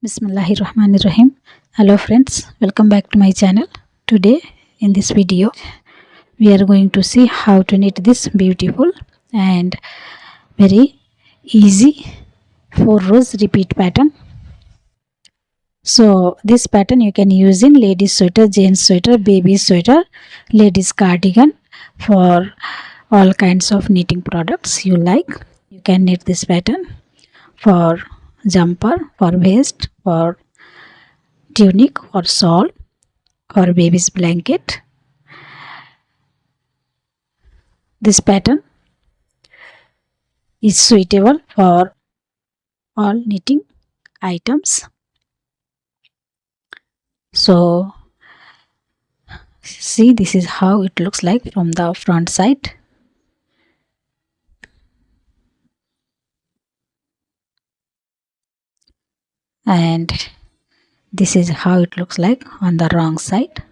Bismillahirrahmanirrahim. Hello friends, welcome back to my channel. Today in this video we are going to see how to knit this beautiful and very easy 4 rows repeat pattern. So this pattern you can use in ladies sweater, gents sweater, baby sweater, ladies cardigan, for all kinds of knitting products you like. You can knit this pattern for jumper, for vest, for tunic or shawl, or baby's blanket. This pattern is suitable for all knitting items. So see, this is how it looks like from the front side. And this is how it looks like on the wrong side.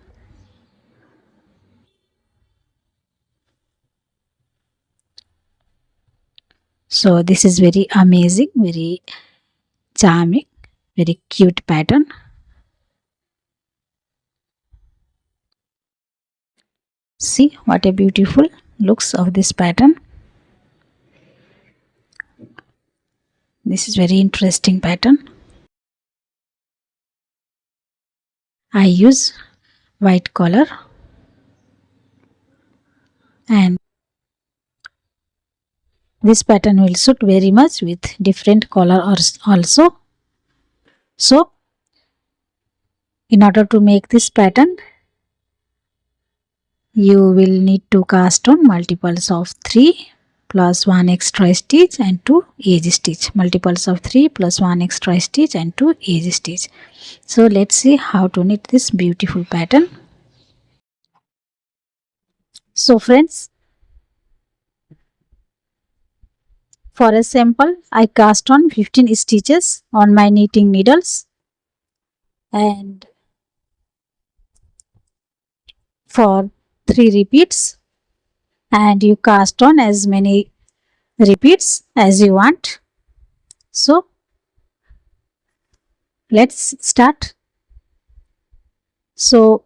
So this is very amazing, very charming, very cute pattern. See what a beautiful looks of this pattern. This is very interesting pattern. I use white color and this pattern will suit very much with different color also. So in order to make this pattern, you will need to cast on multiples of 3 plus 1 extra stitch and 2 edge stitch. Multiples of 3 plus 1 extra stitch and 2 edge stitch. So let's see how to knit this beautiful pattern. So friends, for a sample, I cast on 15 stitches on my knitting needles, and for 3 repeats, and you cast on as many repeats as you want. So let's start. So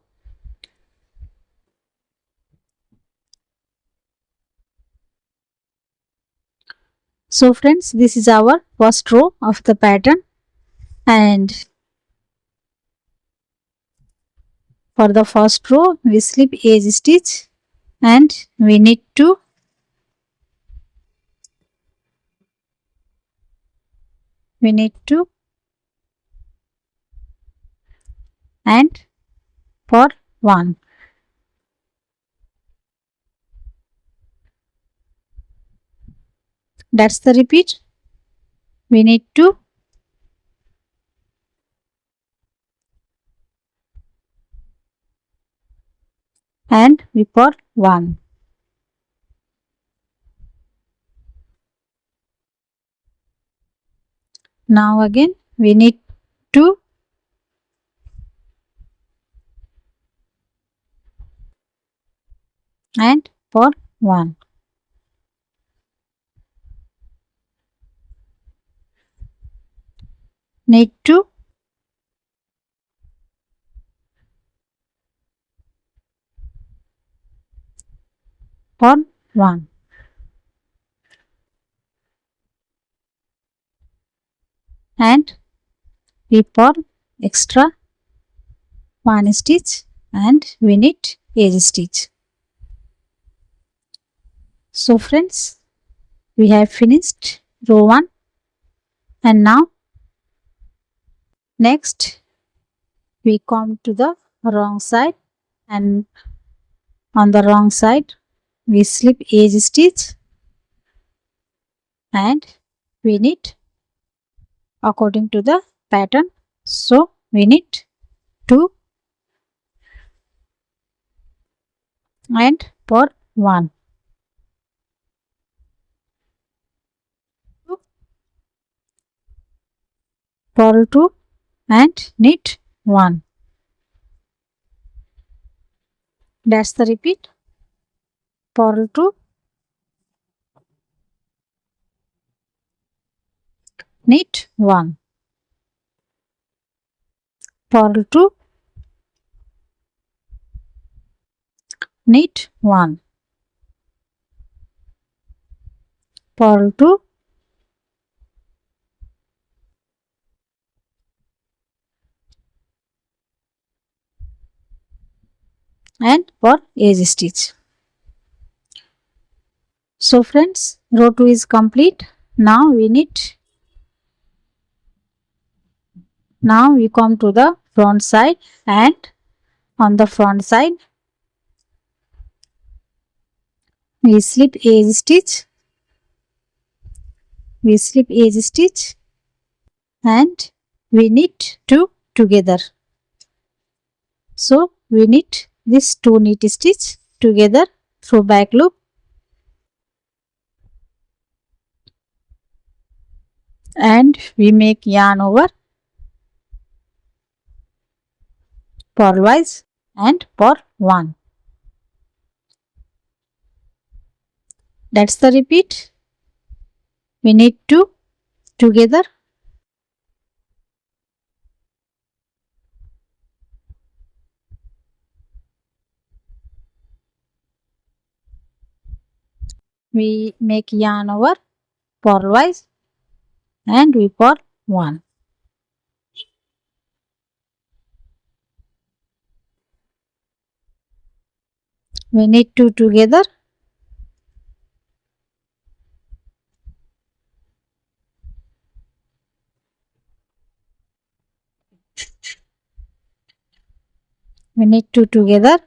friends, this is our first row of the pattern, and for the first row we slip edge stitch and we need to and for 1. That's the repeat. We need to and we for 1. Now again we need to and for 1. Need to for 1. And we for extra 1 stitch and we need edge stitch. So friends, we have finished row 1, and now next we come to the wrong side, and on the wrong side we slip edge stitch and we knit according to the pattern. So we knit 2 and for 1. Purl 2 and knit 1. That's the repeat. Purl 2, knit 1. purl 2, knit 1, purl 2, and for edge stitch. So friends, row 2 is complete. Now we come to the front side, and on the front side we slip edge stitch, and we knit 2 together. So we knit this 2 knit stitch together through back loop, and we make yarn over purlwise and purl 1. That's the repeat. We knit 2 together, we make yarn over purlwise, and we purl 1. We knit 2 together, we knit 2 together,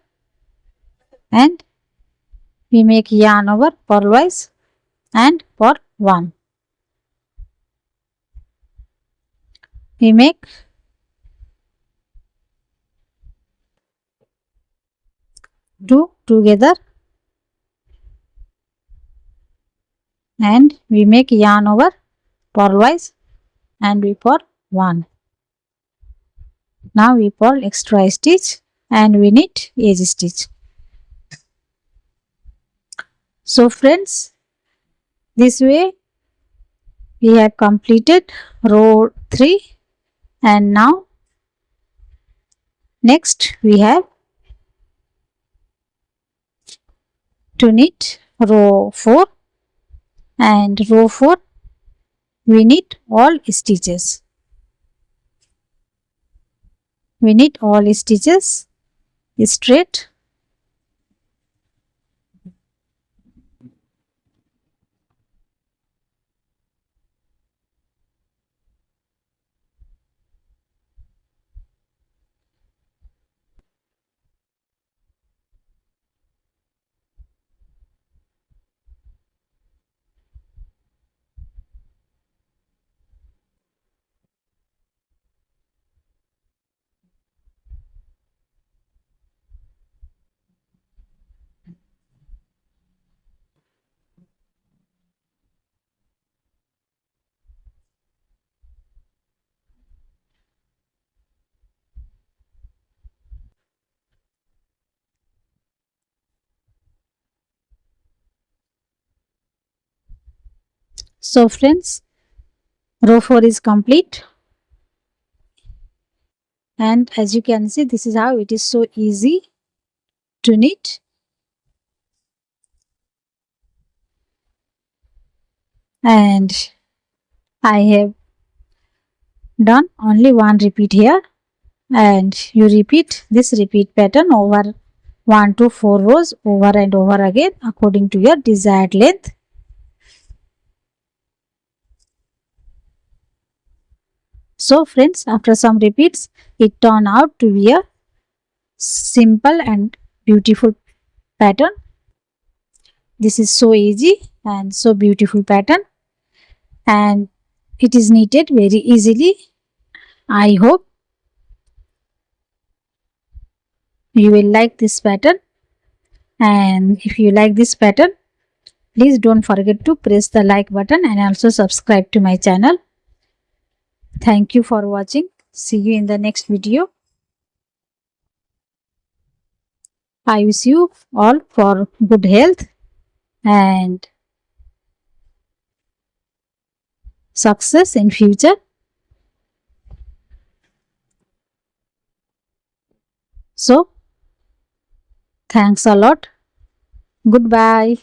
and we make yarn over purlwise and purl 1. We make 2 together, and we make yarn over purlwise and we purl 1. Now we purl extra stitch and we knit edge stitch. So friends, this way we have completed row 3, and now next we have to knit row 4, and row 4 we knit all stitches. We knit all stitches straight, So friends, row 4 is complete, and as you can see, this is how it is so easy to knit. And I have done only one repeat here, and you repeat this repeat pattern over 1 to 4 rows over and over again according to your desired length. So friends, after some repeats, it turned out to be a simple and beautiful pattern. This is so easy and so beautiful pattern, and it is knitted very easily. I hope you will like this pattern, and if you like this pattern, please don't forget to press the like button and also subscribe to my channel. Thank you for watching. See you in the next video. I wish you all for good health and success in future. So thanks a lot. Goodbye.